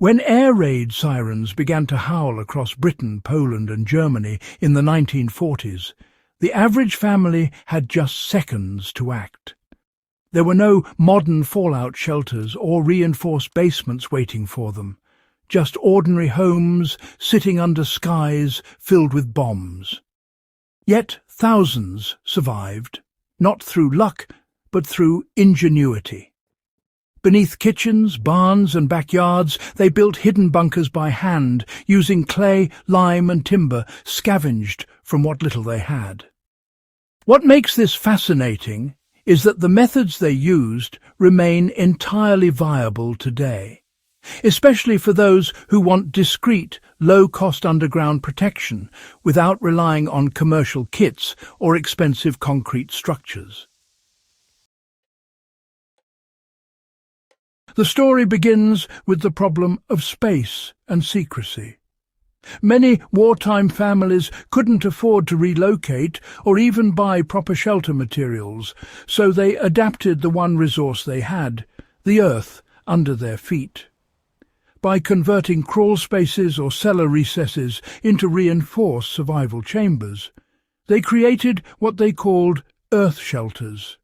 When air raid sirens began to howl across Britain, Poland and Germany in the 1940s, the average family had just seconds to act. There were no modern fallout shelters or reinforced basements waiting for them, just ordinary homes sitting under skies filled with bombs. Yet thousands survived, not through luck, but through ingenuity. Beneath kitchens, barns and backyards, they built hidden bunkers by hand, using clay, lime and timber scavenged from what little they had. What makes this fascinating is that the methods they used remain entirely viable today, especially for those who want discreet, low-cost underground protection without relying on commercial kits or expensive concrete structures. The story begins with the problem of space and secrecy. Many wartime families couldn't afford to relocate or even buy proper shelter materials, so they adapted the one resource they had, the earth under their feet. By converting crawl spaces or cellar recesses into reinforced survival chambers, they created what they called earth shelters.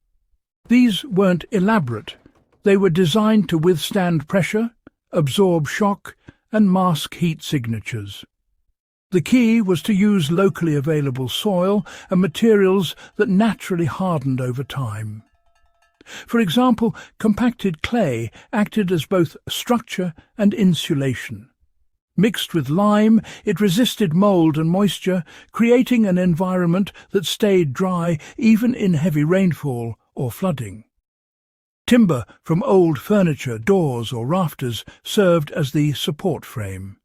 These weren't elaborate. They were designed to withstand pressure, absorb shock, and mask heat signatures. The key was to use locally available soil and materials that naturally hardened over time. For example, compacted clay acted as both structure and insulation. Mixed with lime, it resisted mold and moisture, creating an environment that stayed dry even in heavy rainfall or flooding. Timber from old furniture, doors or rafters served as the support frame.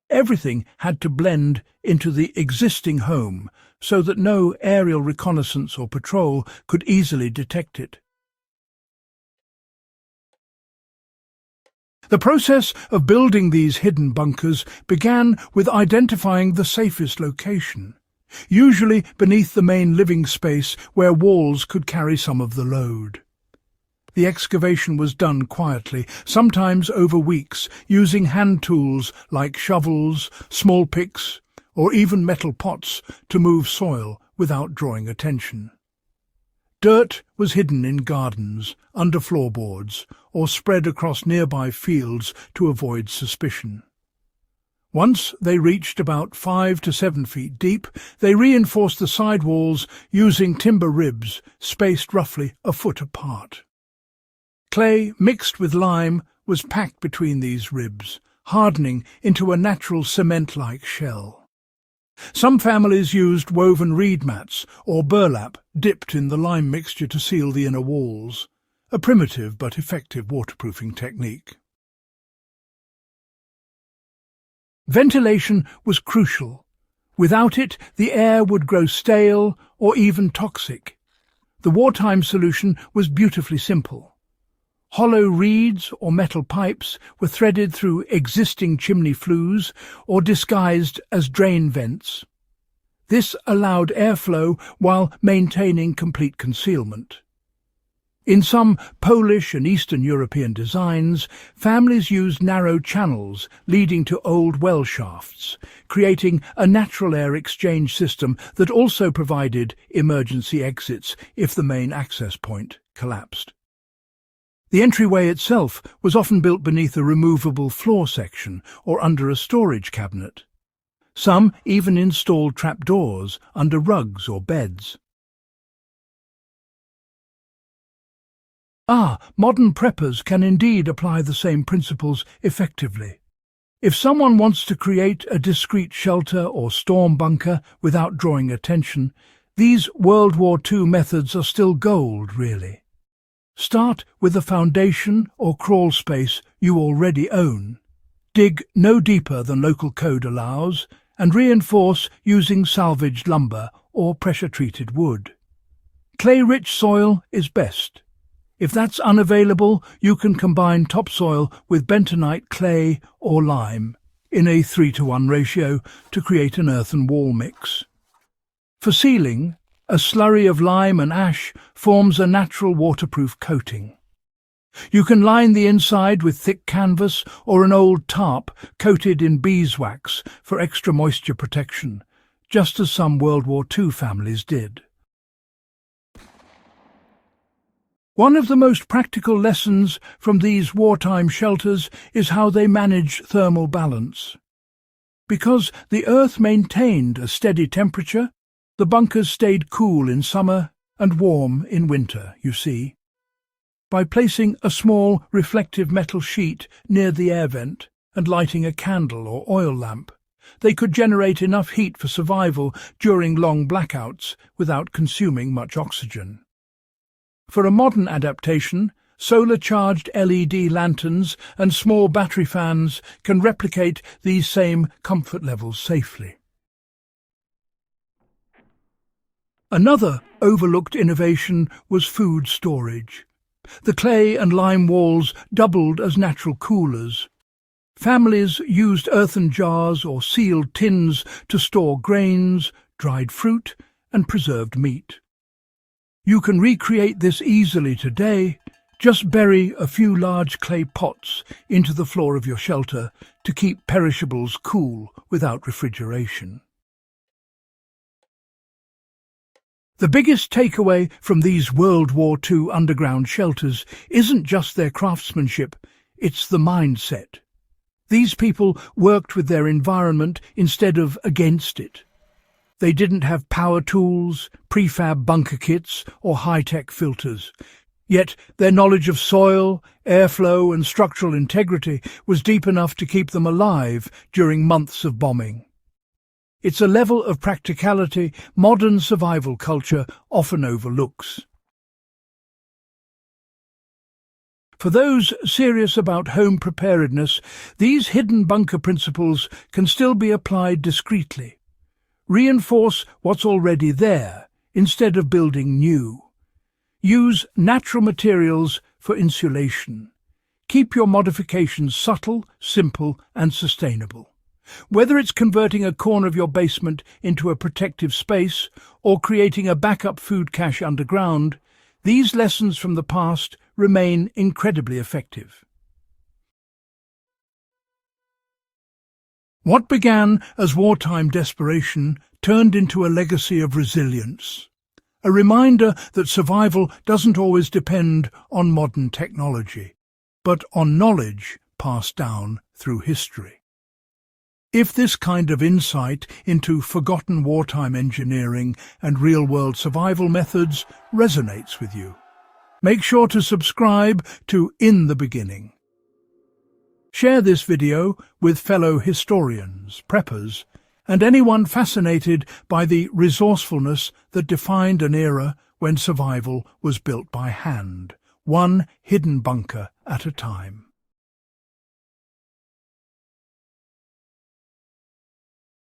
Everything had to blend into the existing home so that no aerial reconnaissance or patrol could easily detect it. The process of building these hidden bunkers began with identifying the safest location, usually beneath the main living space where walls could carry some of the load. The excavation was done quietly, sometimes over weeks, using hand tools like shovels, small picks, or even metal pots to move soil without drawing attention. Dirt was hidden in gardens, under floorboards, or spread across nearby fields to avoid suspicion. Once they reached about 5 to 7 feet deep, they reinforced the side walls using timber ribs spaced roughly a foot apart. Clay mixed with lime was packed between these ribs, hardening into a natural cement-like shell. Some families used woven reed mats or burlap dipped in the lime mixture to seal the inner walls, a primitive but effective waterproofing technique. Ventilation was crucial. Without it, the air would grow stale or even toxic. The wartime solution was beautifully simple. Hollow reeds or metal pipes were threaded through existing chimney flues or disguised as drain vents. This allowed airflow while maintaining complete concealment. In some Polish and Eastern European designs, families used narrow channels leading to old well shafts, creating a natural air exchange system that also provided emergency exits if the main access point collapsed. The entryway itself was often built beneath a removable floor section or under a storage cabinet. Some even installed trapdoors under rugs or beds. Modern preppers can indeed apply the same principles effectively. If someone wants to create a discreet shelter or storm bunker without drawing attention, these World War II methods are still gold, really. Start with a foundation or crawl space you already own. Dig no deeper than local code allows, and reinforce using salvaged lumber or pressure-treated wood. Clay-rich soil is best. If that's unavailable, you can combine topsoil with bentonite clay or lime in a 3-to-1 ratio to create an earthen wall mix. For sealing, a slurry of lime and ash forms a natural waterproof coating. You can line the inside with thick canvas or an old tarp coated in beeswax for extra moisture protection, just as some World War II families did. One of the most practical lessons from these wartime shelters is how they manage thermal balance. Because the earth maintained a steady temperature, the bunkers stayed cool in summer and warm in winter, you see. By placing a small reflective metal sheet near the air vent and lighting a candle or oil lamp, they could generate enough heat for survival during long blackouts without consuming much oxygen. For a modern adaptation, solar-charged LED lanterns and small battery fans can replicate these same comfort levels safely. Another overlooked innovation was food storage. The clay and lime walls doubled as natural coolers. Families used earthen jars or sealed tins to store grains, dried fruit, and preserved meat. You can recreate this easily today. Just bury a few large clay pots into the floor of your shelter to keep perishables cool without refrigeration. The biggest takeaway from these World War II underground shelters isn't just their craftsmanship, it's the mindset. These people worked with their environment instead of against it. They didn't have power tools, prefab bunker kits, or high-tech filters. Yet their knowledge of soil, airflow, and structural integrity was deep enough to keep them alive during months of bombing. It's a level of practicality modern survival culture often overlooks. For those serious about home preparedness, these hidden bunker principles can still be applied discreetly. Reinforce what's already there instead of building new. Use natural materials for insulation. Keep your modifications subtle, simple, and sustainable. Whether it's converting a corner of your basement into a protective space or creating a backup food cache underground, these lessons from the past remain incredibly effective. What began as wartime desperation turned into a legacy of resilience, a reminder that survival doesn't always depend on modern technology, but on knowledge passed down through history. If this kind of insight into forgotten wartime engineering and real-world survival methods resonates with you, make sure to subscribe to In the Beginning. Share this video with fellow historians, preppers, and anyone fascinated by the resourcefulness that defined an era when survival was built by hand, one hidden bunker at a time.